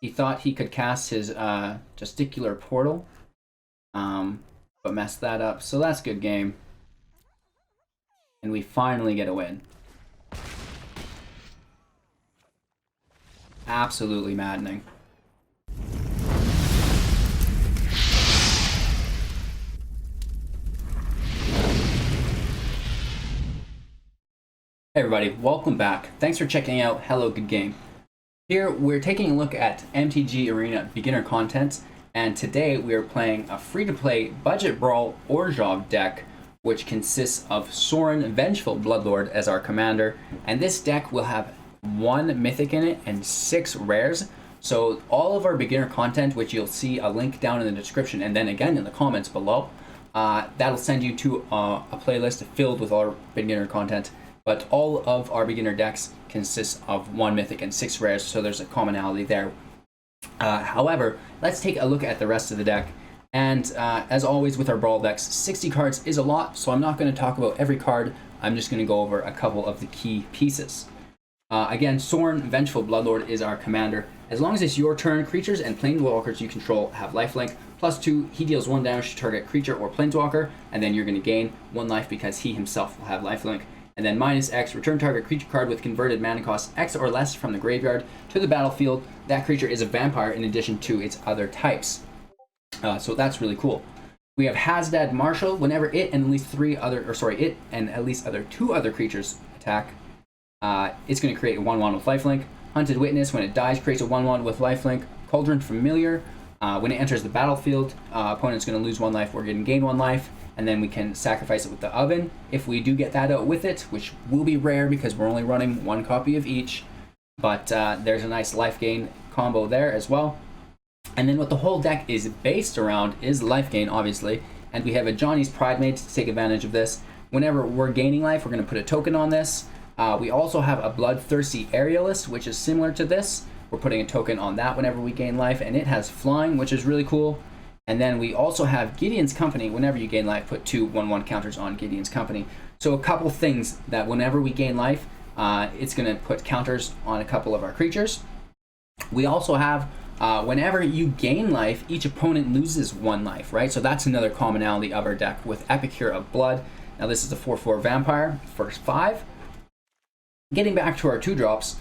He thought he could cast his Gesticular Portal, but messed that up. So that's good game. And we finally get a win. Absolutely maddening. Hey everybody, welcome back. Thanks for checking out Hello Good Game. Here we're taking a look at MTG Arena beginner content, and today we are playing a free-to-play budget brawl Orzhov deck, which consists of Sorin, Vengeful Bloodlord as our commander, and this deck will have 1 mythic in it and 6 rares. So all of our beginner content, which you'll see a link down in the description and then again in the comments below, that'll send you to a playlist filled with our beginner content. But all of our beginner decks consist of 1 mythic and 6 rares, so there's a commonality there. However, let's take a look at the rest of the deck. And as always with our brawl decks, 60 cards is a lot, so I'm not going to talk about every card. I'm just going to go over a couple of the key pieces. Again, Sorin, Vengeful Bloodlord is our commander. As long as it's your turn, creatures and planeswalkers you control have lifelink. +2, he deals 1 damage to target creature or planeswalker, and then you're going to gain 1 life because he himself will have lifelink. And then -X, return target creature card with converted mana cost X or less from the graveyard to the battlefield. That creature is a vampire in addition to its other types. So that's really cool. We have Hazdad Marshal. Whenever it and at least 2 other creatures attack, it's going to create a 1/1 with lifelink. Hunted Witness, when it dies, creates a 1/1 with lifelink. Cauldron Familiar, when it enters the battlefield, opponent's going to lose 1 life or gain 1 life. And then we can sacrifice it with the oven if we do get that out with it, which will be rare because we're only running 1 copy of each. But there's a nice life gain combo there as well. And then what the whole deck is based around is life gain, obviously. And we have Ajani's Pridemate to take advantage of this. Whenever we're gaining life, we're going to put a token on this. We also have a Bloodthirsty Aerialist, which is similar to this. We're putting a token on that whenever we gain life, and it has flying, which is really cool. And then we also have Gideon's Company. Whenever you gain life, put 2 1/1 counters on Gideon's Company. So a couple things that whenever we gain life, it's going to put counters on a couple of our creatures. We also have, whenever you gain life, each opponent loses 1 life, right? So that's another commonality of our deck with Epicure of Blood. Now this is a 4/4 vampire, first 5. Getting back to our 2-drops,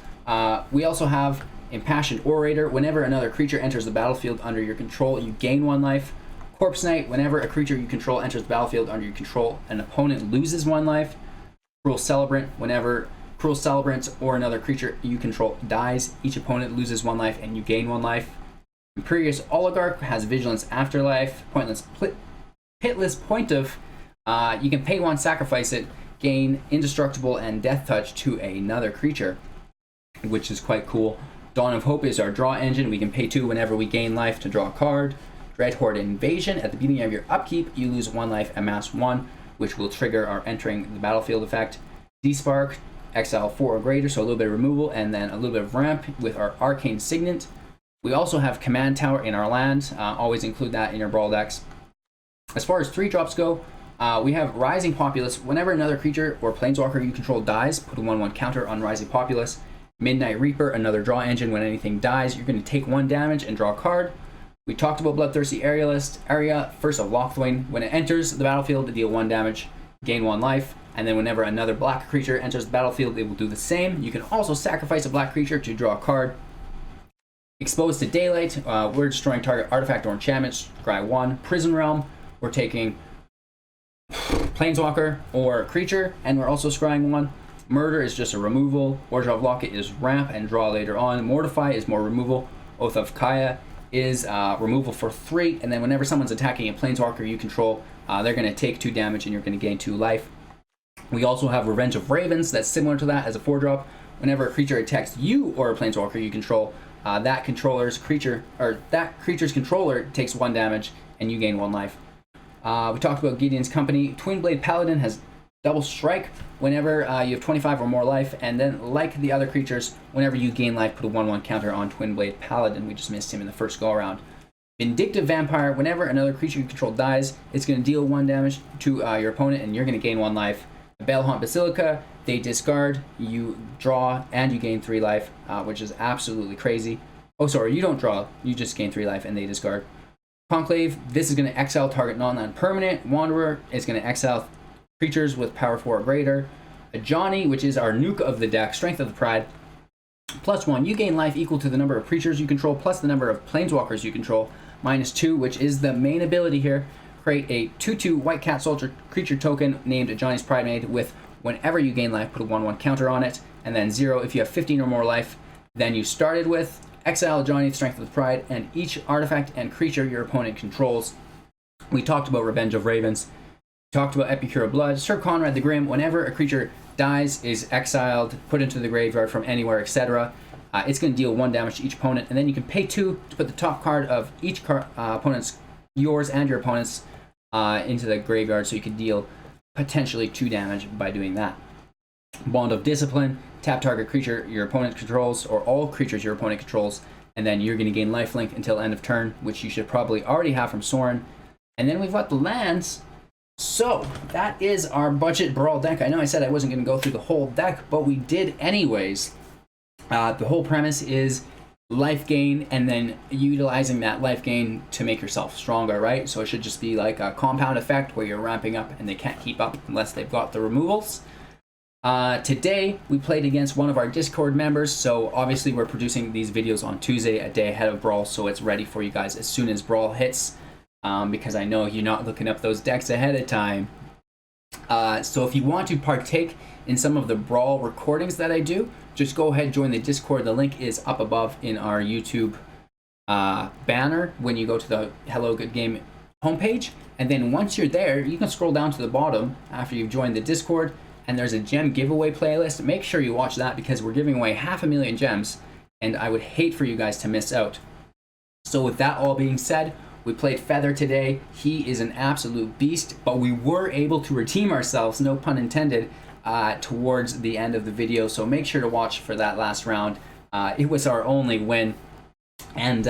we also have Impassioned Orator. Whenever another creature enters the battlefield under your control, you gain 1 life. Corpse Knight. Whenever a creature you control enters the battlefield under your control, an opponent loses 1 life. Cruel Celebrant. Whenever Cruel Celebrant or another creature you control dies, each opponent loses 1 life and you gain 1 life. Imperious Oligarch has Vigilance Afterlife. Pitless Point of. You can pay 1, sacrifice it, gain Indestructible and Death Touch to another creature, which is quite cool. Dawn of Hope is our draw engine. We can pay 2 whenever we gain life to draw a card. Dreadhorde Invasion. At the beginning of your upkeep, you lose 1 life, amass 1, which will trigger our entering the battlefield effect. Despark, exile 4 or greater, so a little bit of removal, and then a little bit of ramp with our Arcane Signet. We also have Command Tower in our land. Always include that in your brawl decks. As far as 3-drops go, we have Rising Populace. Whenever another creature or planeswalker you control dies, put a 1/1 counter on Rising Populace. Midnight Reaper, another draw engine. When anything dies, you're going to take 1 damage and draw a card. We talked about Bloodthirsty Aerialist. Area, first of Locthwain. When it enters the battlefield, deal 1 damage, gain 1 life. And then whenever another black creature enters the battlefield, it will do the same. You can also sacrifice a black creature to draw a card. Exposed to Daylight, we're destroying target artifact or enchantment. Scry 1. Prison Realm, we're taking planeswalker or creature, and we're also scrying 1. Murder is just a removal. Orzhov Locket is ramp and draw later on. Mortify is more removal. Oath of Kaya is removal for 3. And then whenever someone's attacking a planeswalker you control, they're going to take 2 damage and you're going to gain 2 life. We also have Revenge of Ravens. That's similar to that as a 4-drop. Whenever a creature attacks you or a planeswalker you control, that creature's controller takes 1 damage and you gain 1 life. We talked about Gideon's Company. Twinblade Paladin has double strike whenever you have 25 or more life, and then like the other creatures, whenever you gain life, put a 1/1 counter on Twinblade Paladin. We just missed him in the first go around. Vindictive Vampire, whenever another creature you control dies, it's going to deal 1 damage to your opponent and you're going to gain 1 life. Balehaunt Basilica, they discard, you draw, and you gain 3 life, which is absolutely crazy. Oh, sorry, you don't draw. You just gain 3 life and they discard. Conclave, this is going to exile target non-land permanent. Wanderer is going to exile creatures with power 4 or greater. Ajani, which is our nuke of the deck, Strength of the Pride. +1, you gain life equal to the number of creatures you control plus the number of planeswalkers you control. -2, which is the main ability here. Create a 2/2 white cat soldier creature token named Ajani's Pridemate with whenever you gain life, put a 1/1 counter on it. And then 0 if you have 15 or more life than you started with. Exile Ajani, Strength of the Pride, and each artifact and creature your opponent controls. We talked about Revenge of Ravens. We talked about Epicure of Blood. Syr Konrad the Grim, whenever a creature dies, is exiled, put into the graveyard from anywhere, etc. It's going to deal 1 damage to each opponent, and then you can pay 2 to put the top card of each opponent's, yours and your opponent's, into the graveyard, so you can deal potentially 2 damage by doing that. Bond of Discipline, tap target creature your opponent controls, or all creatures your opponent controls, and then you're going to gain lifelink until end of turn, which you should probably already have from Sorin. And then we've got the lands. So that is our budget brawl deck. I know I said I wasn't going to go through the whole deck, but we did anyways. The whole premise is life gain and then utilizing that life gain to make yourself stronger, right? So it should just be like a compound effect where you're ramping up and they can't keep up unless they've got the removals. Today we played against one of our Discord members, so obviously we're producing these videos on Tuesday, a day ahead of Brawl, so it's ready for you guys as soon as Brawl hits, because I know you're not looking up those decks ahead of time. So if you want to partake in some of the Brawl recordings that I do, just go ahead and join the Discord. The link is up above in our YouTube banner when you go to the Hello Good Game homepage, and then once you're there, you can scroll down to the bottom after you've joined the Discord, and there's a gem giveaway playlist. Make sure you watch that because we're giving away 500,000 gems, and I would hate for you guys to miss out. So with that all being said, we played Feather today. He is an absolute beast, but we were able to redeem ourselves, no pun intended, towards the end of the video. So make sure to watch for that last round. It was our only win, and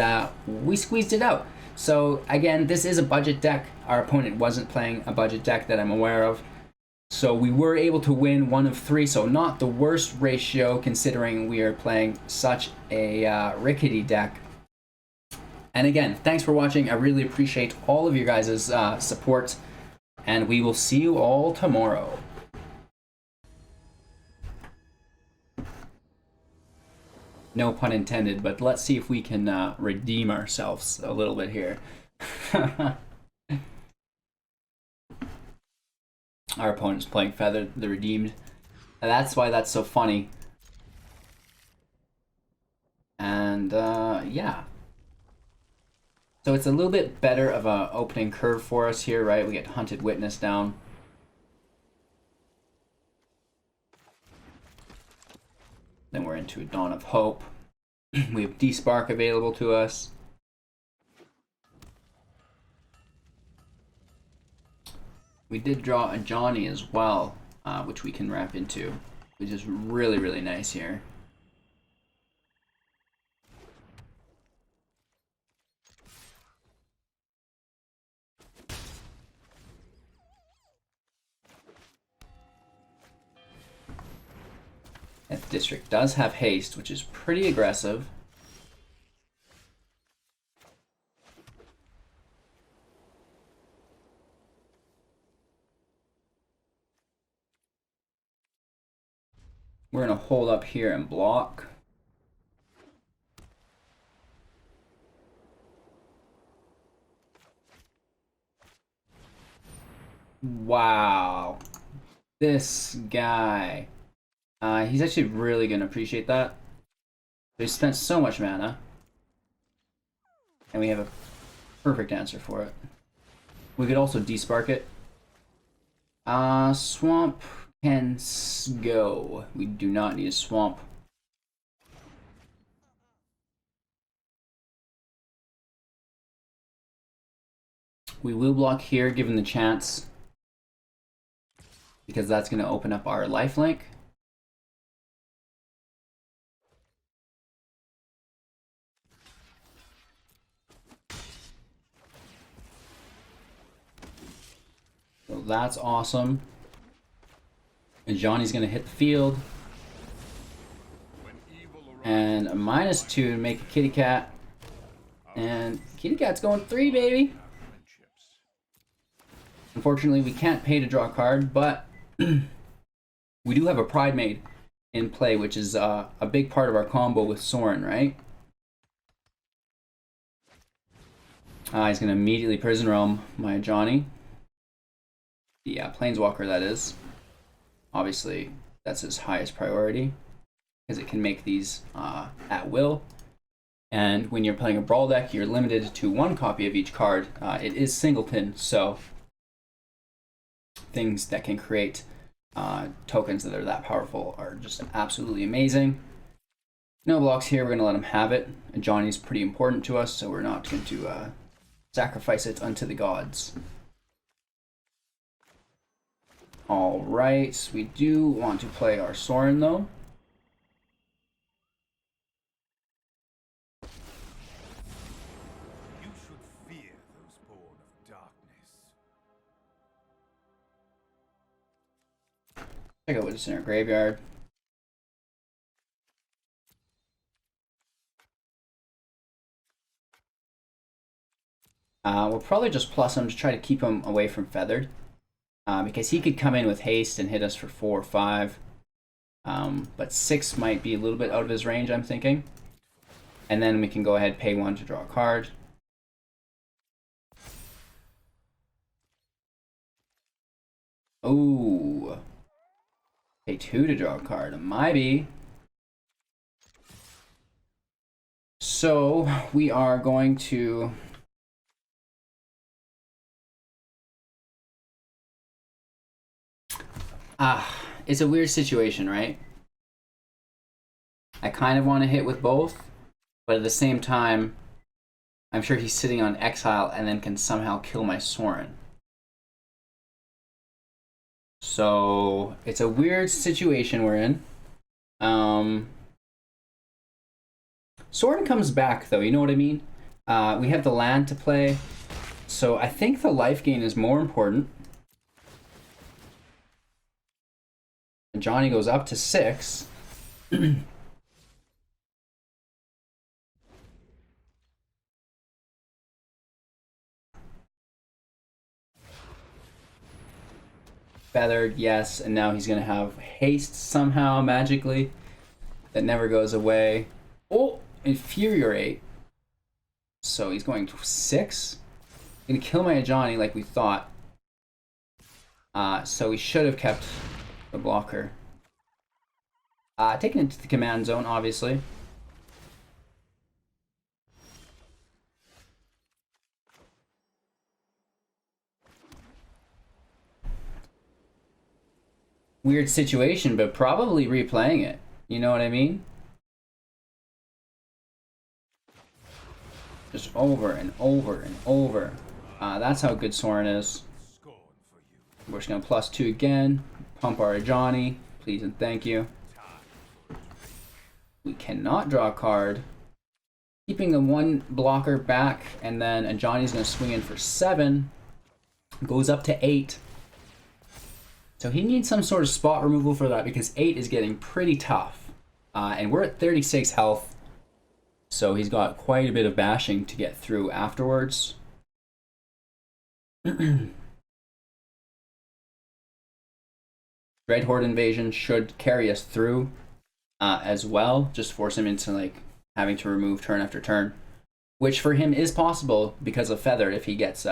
we squeezed it out. So again, this is a budget deck. Our opponent wasn't playing a budget deck that I'm aware of. So we were able to win 1 of 3, so not the worst ratio considering we are playing such a rickety deck. And again, thanks for watching. I really appreciate all of you guys' support, and we will see you all tomorrow. No pun intended, but let's see if we can redeem ourselves a little bit here. Our opponent's playing Feather, the Redeemed. And that's why that's so funny. And yeah. So it's a little bit better of a opening curve for us here, right? We get Hunted Witness down. Then we're into a Dawn of Hope. We have Despark available to us. We did draw a Ajani as well, which we can wrap into, which is really, really nice here. That district does have haste, which is pretty aggressive. We're going to hold up here and block. Wow. This guy. He's actually really going to appreciate that. They spent so much mana. And we have a perfect answer for it. We could also despark it. Swamp can go. We do not need a swamp. We will block here given the chance, because that's going to open up our lifelink. So that's awesome. And Johnny's going to hit the field. And a -2 to make a kitty cat. And kitty cat's going 3, baby. Unfortunately, we can't pay to draw a card, but we do have a Pridemate in play, which is a big part of our combo with Sorin, right? He's going to immediately Prison Realm my Ajani. The Planeswalker, that is. Obviously, that's his highest priority, because it can make these at will. And when you're playing a Brawl deck, you're limited to 1 copy of each card. It is singleton, so things that can create tokens that are that powerful are just absolutely amazing. No blocks here, we're going to let him have it. Ajani's pretty important to us, so we're not going to sacrifice it unto the gods. Alright, we do want to play our Sorin though. You should fear those born of darkness. Check out what's in our graveyard. We'll probably just plus him to try to keep him away from Feathered. Because he could come in with haste and hit us for 4 or 5. But 6 might be a little bit out of his range, I'm thinking. And then we can go ahead, pay 1 to draw a card. Ooh. Pay 2 to draw a card. Might be. So we are going to... it's a weird situation, right? I kind of want to hit with both, but at the same time, I'm sure he's sitting on exile and then can somehow kill my Sorin. So it's a weird situation we're in. Sorin comes back though, you know what I mean? We have the land to play, so I think the life gain is more important. Ajani goes up to 6. Feathered, yes, and now he's gonna have haste somehow magically. That never goes away. Oh, Infuriate. So he's going to 6. Gonna kill my Ajani like we thought. So we should have kept the blocker. Taken into the command zone, obviously. Weird situation, but probably replaying it. You know what I mean? Just over and over and over. That's how good Sorin is. We're just going to +2 again. Pump our Ajani. Please and thank you. We cannot draw a card. Keeping the 1 blocker back, and then Ajani's going to swing in for 7. Goes up to 8. So he needs some sort of spot removal for that, because 8 is getting pretty tough. And we're at 36 health. So he's got quite a bit of bashing to get through afterwards. Dreadhorde Invasion should carry us through as well. Just force him into like having to remove turn after turn, which for him is possible because of Feather if he gets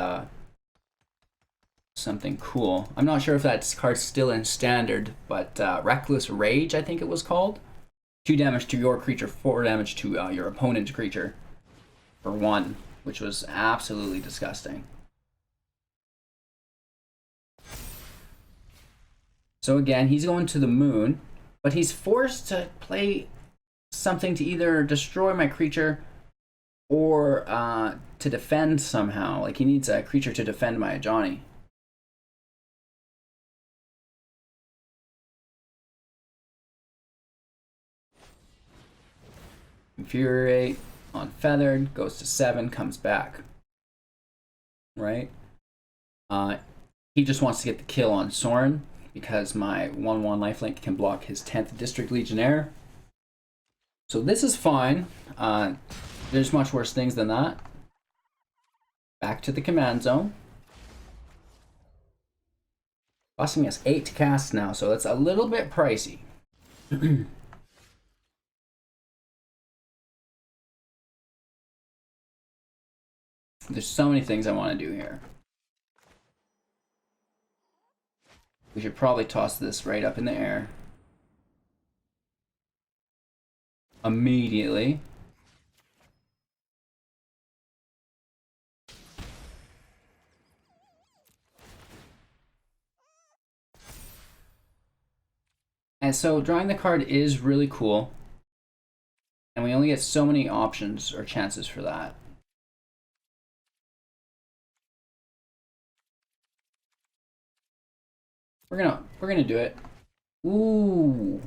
something cool. I'm not sure if that card's still in Standard, but Reckless Rage, I think it was called. 2 damage to your creature, 4 damage to your opponent's creature for 1, which was absolutely disgusting. So again, he's going to the moon, but he's forced to play something to either destroy my creature or to defend somehow. Like he needs a creature to defend my Ajani. Infuriate on Feathered, goes to 7, comes back. Right? He just wants to get the kill on Sorin, because my 1/1 lifelink can block his 10th District Legionnaire. So this is fine. There's much worse things than that. Back to the command zone. Costing us 8 to cast now, so that's a little bit pricey. There's so many things I want to do here. We should probably toss this right up in the air. Immediately. And so drawing the card is really cool. And we only get so many options or chances for that. We're gonna do it. Ooh.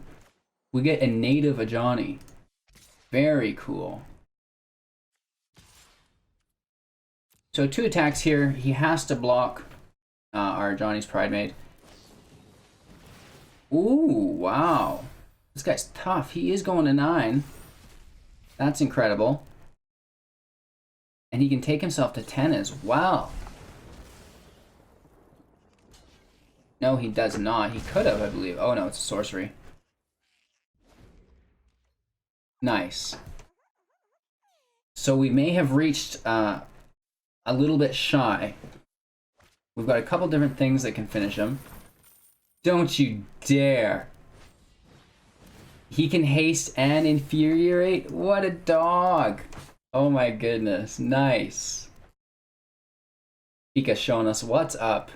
We get a native Ajani. Very cool. So 2 attacks here. He has to block our Ajani's Pridemate. Ooh, wow. This guy's tough. He is going to 9. That's incredible. And he can take himself to 10 as well. No, he does not. He could have, I believe. Oh no, it's a sorcery. Nice. So we may have reached a little bit shy. We've got a couple different things that can finish him. Don't you dare. He can haste and infuriate? What a dog. Oh my goodness. Nice. Pika's showing us what's up.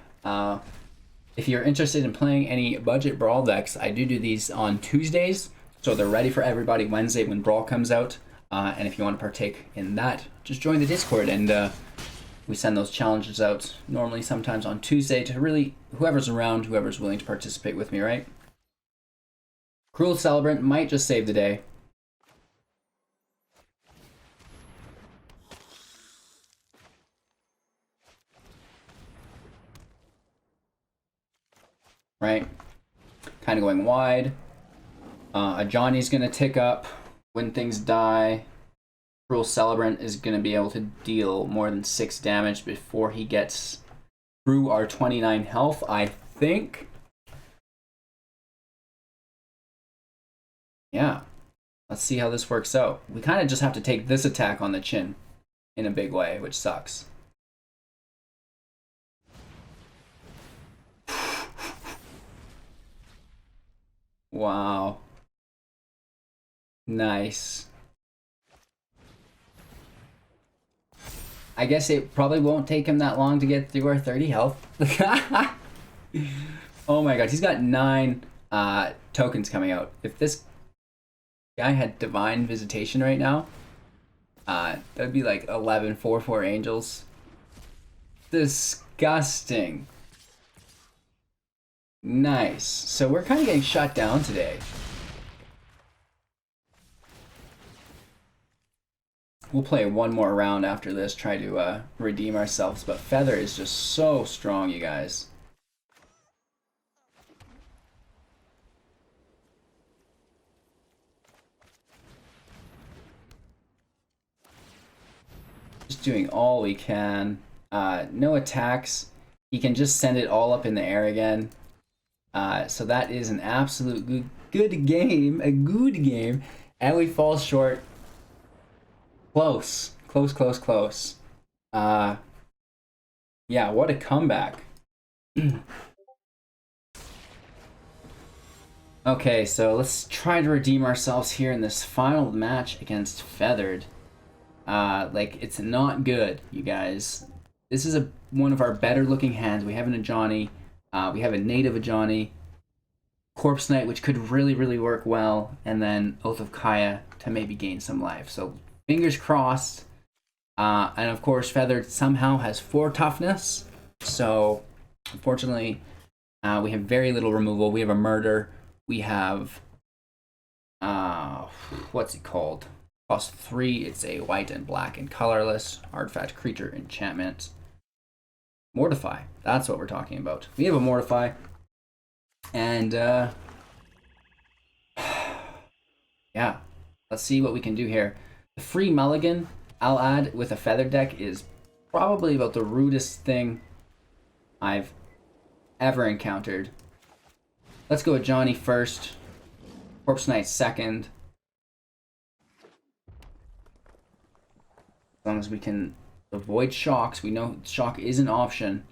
If you're interested in playing any budget Brawl decks, I do these on Tuesdays. So they're ready for everybody Wednesday when Brawl comes out. And if you want to partake in that, just join the Discord and we send those challenges out normally sometimes on Tuesday to really whoever's around, whoever's willing to participate with me, right? Cruel Celebrant might just save the day. Right? Kind of going wide. Ajani's going to tick up when things die. Cruel Celebrant is going to be able to deal more than 6 damage before he gets through our 29 health, I think. Yeah. Let's see how this works out. We kind of just have to take this attack on the chin in a big way, which sucks. Wow. Nice. I guess it probably won't take him that long to get through our 30 health. Oh my god, he's got 9 tokens coming out. If this guy had Divine Visitation right now, that'd be like 11 4/4 angels. Disgusting. Nice. So we're kind of getting shut down today. We'll play one more round after this, try to redeem ourselves, but Feather is just so strong, you guys. Just doing all we can. No attacks. He can just send it all up in the air again. So that is an absolute good game. A good game. And we fall short. Close. Yeah, what a comeback. Okay, so let's try to redeem ourselves here in this final match against Feathered. Like, it's not good, you guys. This is one of our better looking hands. We have an Ajani. We have a native Ajani. Corpse Knight, which could really work well. And then Oath of Kaya to maybe gain some life. So fingers crossed. And of course, Feathered somehow has 4 toughness. So unfortunately, we have very little removal. We have a murder. We have, what's it called? Cost 3. It's a white and black and colorless artifact creature enchantment. Mortify. That's what we're talking about. We have a Mortify. And, yeah. Let's see what we can do here. The free mulligan I'll add with a feather deck is probably about the rudest thing I've ever encountered. Let's go with Ajani first. Corpse Knight second. As long as we can avoid shocks. We know shock is an option.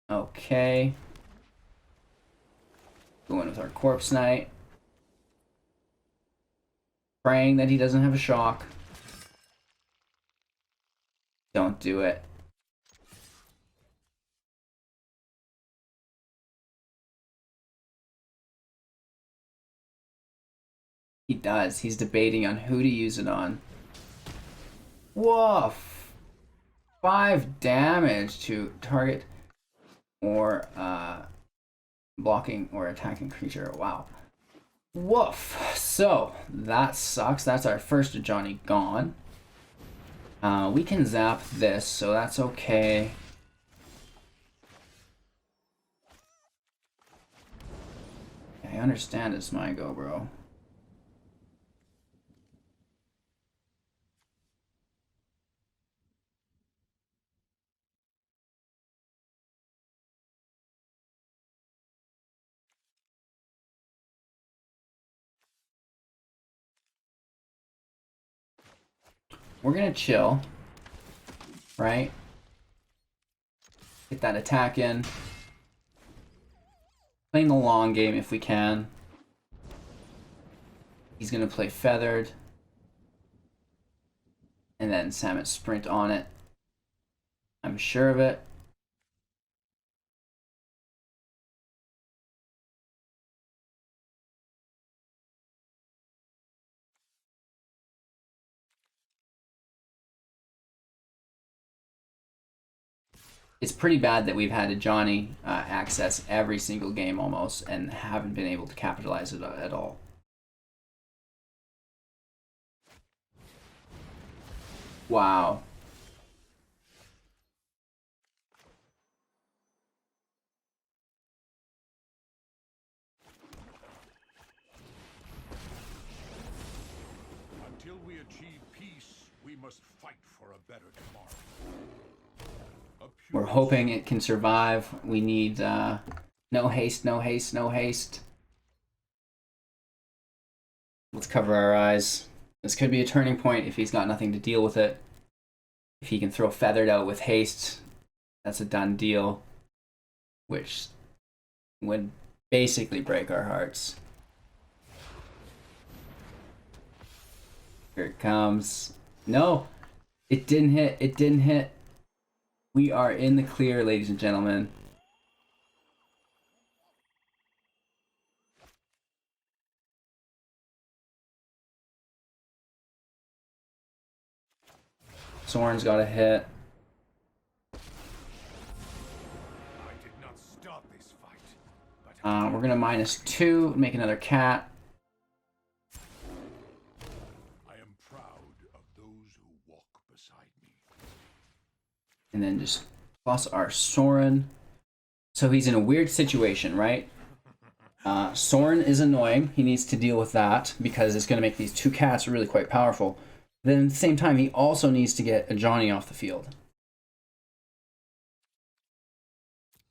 Okay. Going with our Corpse Knight. Praying that he doesn't have a shock. Don't do it. He does. He's debating on who to use it on. Woof! 5 damage to target or blocking or attacking creature. Wow. Woof! So, that sucks. That's our first Ajani gone. We can zap this, so that's okay. I understand it's my go, bro. We're gonna chill, right? Get that attack in. Playing the long game if we can. He's gonna play feathered. And then Samet sprint on it. I'm sure of it. It's pretty bad that we've had Ajani access every single game almost and haven't been able to capitalize it at all. Wow. Until we achieve peace, we must fight for a better tomorrow. We're hoping it can survive. We need no haste, no haste, no haste. Let's cover our eyes. This could be a turning point if he's got nothing to deal with it. If he can throw feathered out with haste, that's a done deal. Which would basically break our hearts. Here it comes. No! It didn't hit. It didn't hit. We are in the clear, ladies and gentlemen. Sorin's got a hit. I did not start this fight, but We're gonna -2, make another cat. I am proud of those who walk beside me. And then just plus our Sorin. So he's in a weird situation, right? Sorin is annoying. He needs to deal with that because it's going to make these 2 cats really quite powerful. Then at the same time, he also needs to get Ajani off the field.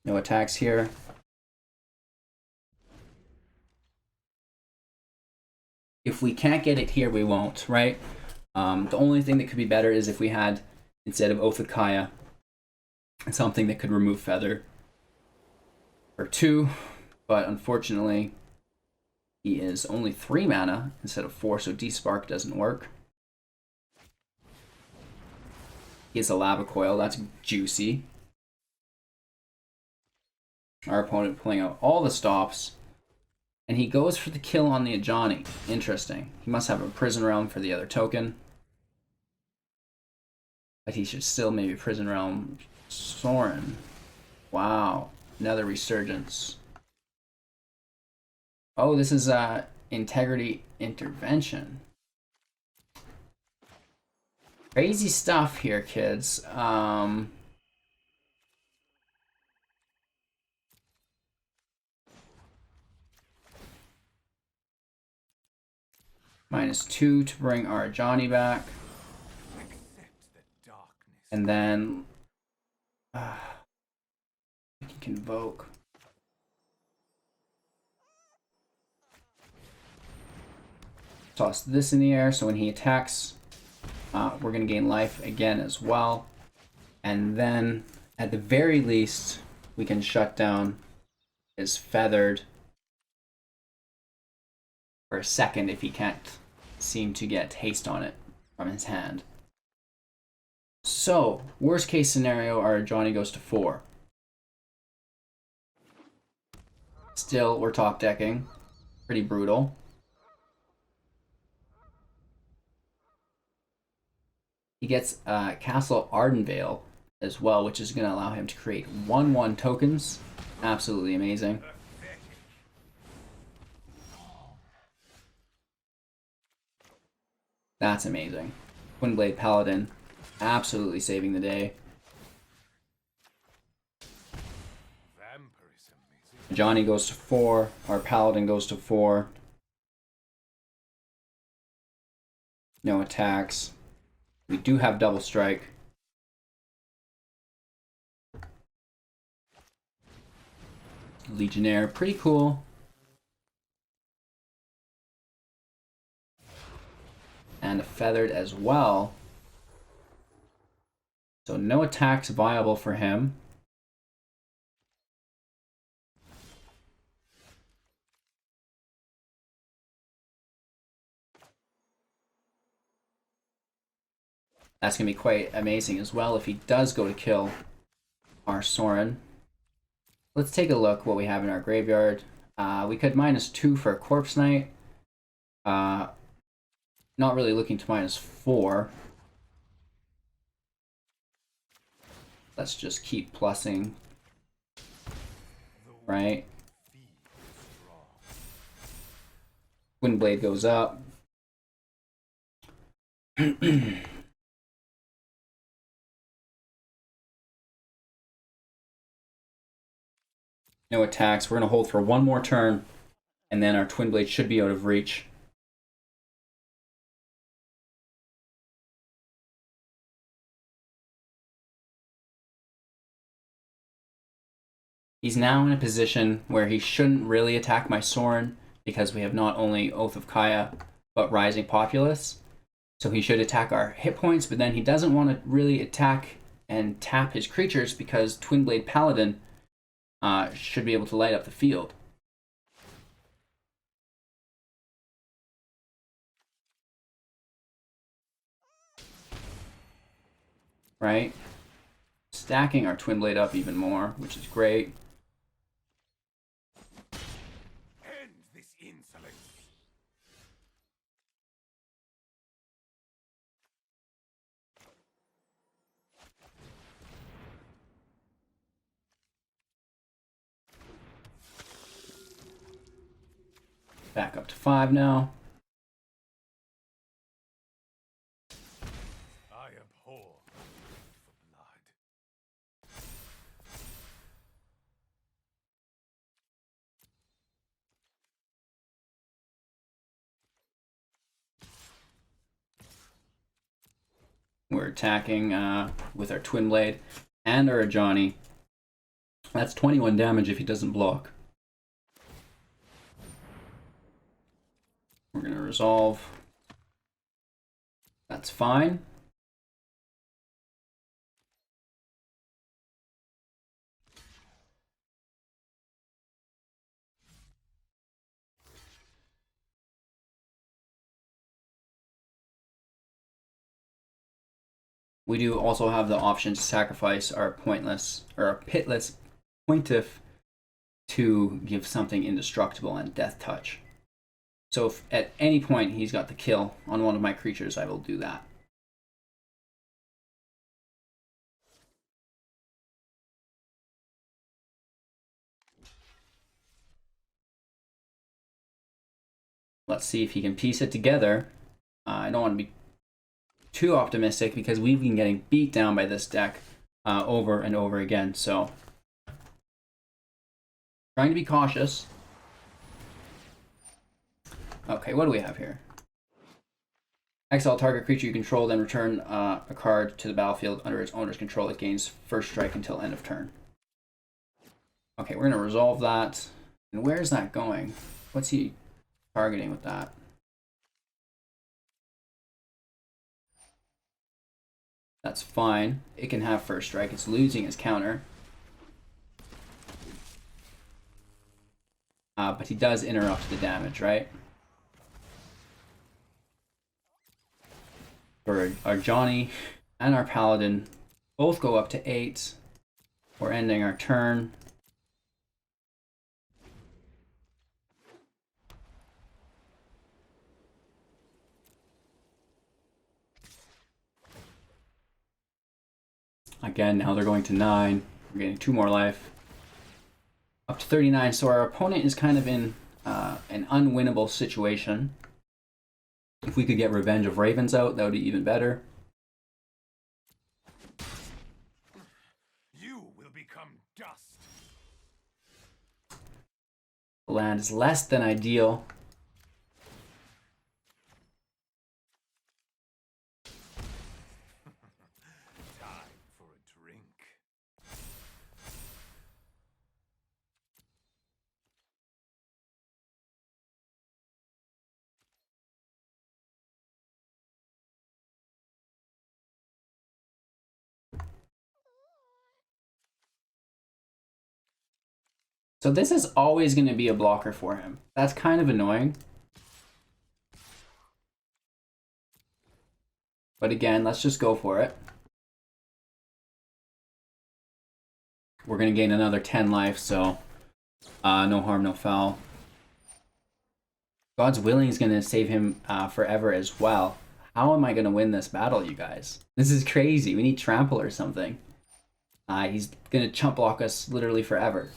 No attacks here. If we can't get it here, we won't, right? The only thing that could be better is if we had, instead of Oath of Kaya, something that could remove Feather for 2, but unfortunately, he is only 3 mana instead of 4, so D-Spark doesn't work. He has a Lava Coil, that's juicy. Our opponent pulling out all the stops, and he goes for the kill on the Ajani. Interesting. He must have a Prison Realm for the other token. But he should still maybe Prison Realm Sorin. Wow. Another Resurgence. Oh, this is Integrity Intervention. Crazy stuff here, kids. -2 to bring our Ajani back. And then we can convoke. Toss this in the air, so when he attacks, we're going to gain life again as well. And then, at the very least, we can shut down his feathered for a second if he can't seem to get haste on it from his hand. So, worst case scenario, our Ajani goes to 4. Still, we're top decking. Pretty brutal. He gets Castle Ardenvale as well, which is going to allow him to create 1/1 tokens. Absolutely amazing. That's amazing. Twinblade Paladin, absolutely saving the day. Ajani goes to 4. Our Paladin goes to 4. No attacks. We do have double strike. Legionnaire, pretty cool. And a feathered as well. So no attacks viable for him. That's going to be quite amazing as well if he does go to kill our Sorin. Let's take a look what we have in our graveyard. We could -2 for a Corpse Knight. Not really looking to -4. Let's just keep plussing. Right? Twinblade goes up. No attacks. We're going to hold for one more turn, and then our Twinblade should be out of reach. He's now in a position where he shouldn't really attack my Sorin because we have not only Oath of Kaya, but Rising Populace. So he should attack our hit points, but then he doesn't want to really attack and tap his creatures because Twinblade Paladin should be able to light up the field. Right? Stacking our Twinblade up even more, which is great. End this insolence. Back up to 5 now. I abhor for blood. We're attacking with our Twinblade and our Ajani. That's 21 damage if he doesn't block. We're going to resolve. That's fine. We do also have the option to sacrifice our pointless or our pitless pointiff to give something indestructible and death touch. So if at any point he's got the kill on one of my creatures, I will do that. Let's see if he can piece it together. I don't want to be too optimistic because we've been getting beat down by this deck over and over again. So trying to be cautious. Okay, what do we have here? Exile target creature you control, then return a card to the battlefield under its owner's control. It gains first strike until end of turn. Okay, we're going to resolve that. And where is that going? What's he targeting with that? That's fine. It can have first strike. It's losing its counter. But he does interrupt the damage, right? For our Ajani and our Paladin both go up to 8. We're ending our turn. Again, now they're going to 9. We're getting 2 more life. Up to 39, so our opponent is kind of in an unwinnable situation. If we could get Revenge of Ravens out, that would be even better. You will become dust. The land is less than ideal. Time for a drink. So this is always going to be a blocker for him. That's kind of annoying. But again, let's just go for it. We're going to gain another 10 life, so no harm, no foul. God's Willing is going to save him forever as well. How am I going to win this battle, you guys? This is crazy. We need Trample or something. He's going to chump block us literally forever.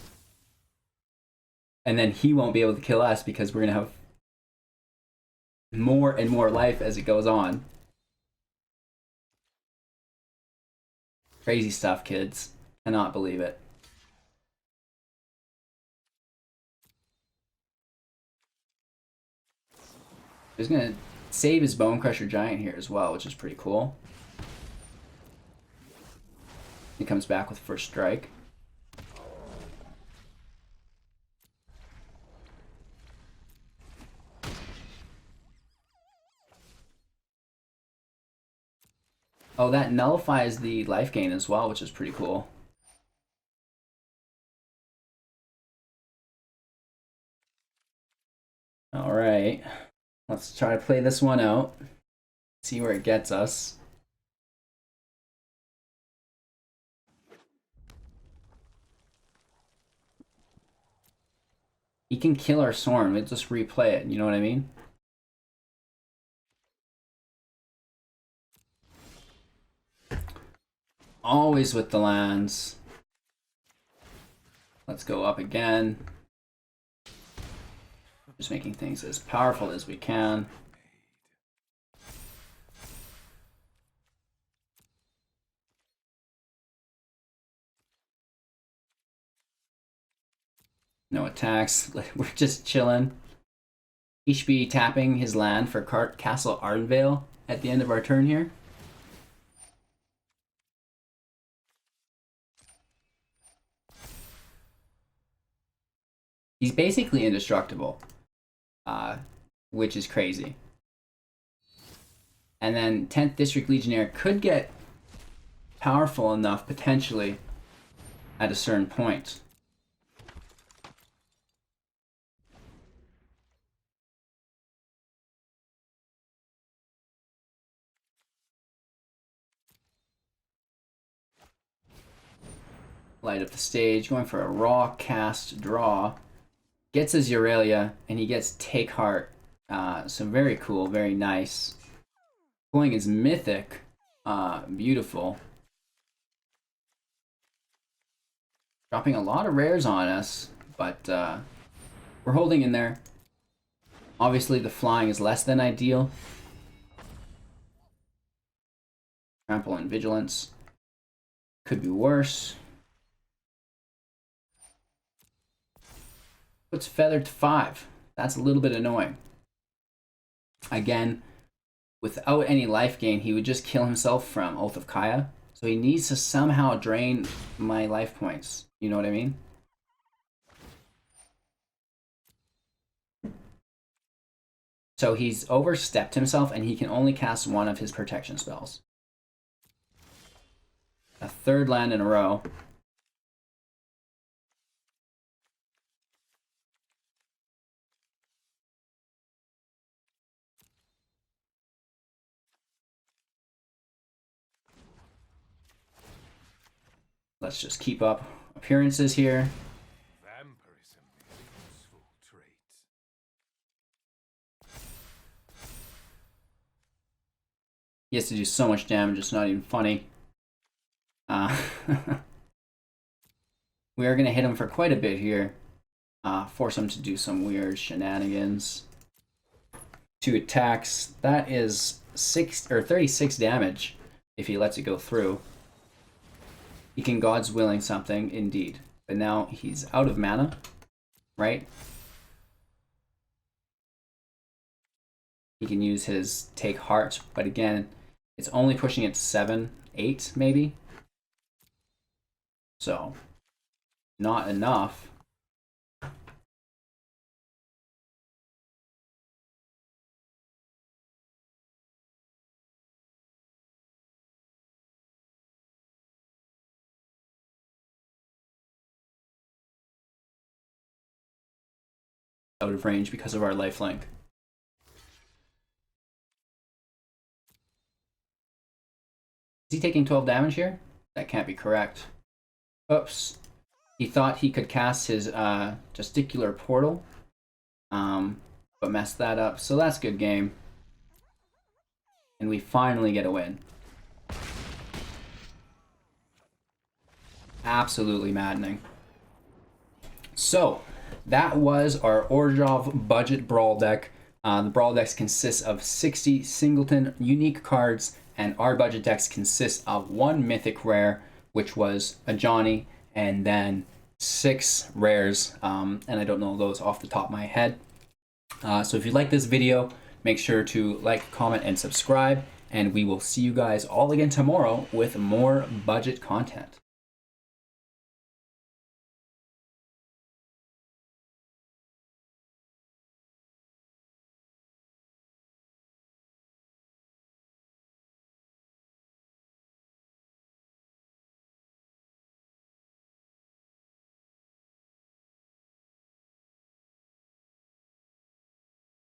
And then he won't be able to kill us because we're going to have more and more life as it goes on. Crazy stuff, kids. Cannot believe it. He's going to save his Bone Crusher Giant here as well, which is pretty cool. He comes back with first strike. Oh, that nullifies the life gain as well, which is pretty cool. All right, let's try to play this one out. See where it gets us. He can kill our Sorin. We'll just replay it. You know what I mean? Always with the lands. Let's go up again. Just making things as powerful as we can. No attacks. We're just chilling. He should be tapping his land for Castle Ardenvale at the end of our turn here. He's basically indestructible, which is crazy. And then 10th District Legionnaire could get powerful enough, potentially, at a certain point. Light up the stage, going for a raw cast draw. Gets his Aurelia, and he gets Take Heart. So very cool, very nice. Pulling his Mythic, beautiful. Dropping a lot of rares on us, but we're holding in there. Obviously, the flying is less than ideal. Trample and Vigilance could be worse. Puts Feathered to 5. That's a little bit annoying. Again, without any life gain, he would just kill himself from Oath of Kaya. So he needs to somehow drain my life points. You know what I mean? So he's overstepped himself, and he can only cast one of his protection spells. A third land in a row. Let's just keep up appearances here. Vampirism is a useful trait. He has to do so much damage, it's not even funny. We are going to hit him for quite a bit here. Force him to do some weird shenanigans. 2 attacks. That is 36 damage if he lets it go through. He can God's Willing something, indeed. But now he's out of mana, right? He can use his Take Heart, but again, it's only pushing it to 7, 8 maybe. So, not enough. Out of range because of our lifelink. Is he taking 12 damage here? That can't be correct. Oops. He thought he could cast his Gesticular Portal, but messed that up. So that's good game. And we finally get a win. Absolutely maddening. So, that was our Orzhov Budget Brawl deck. The Brawl decks consists of 60 singleton unique cards, and our budget decks consist of 1 mythic rare, which was Ajani, and then 6 rares, and I don't know those off the top of my head. So if you like this video, make sure to like, comment, and subscribe, and we will see you guys all again tomorrow with more budget content.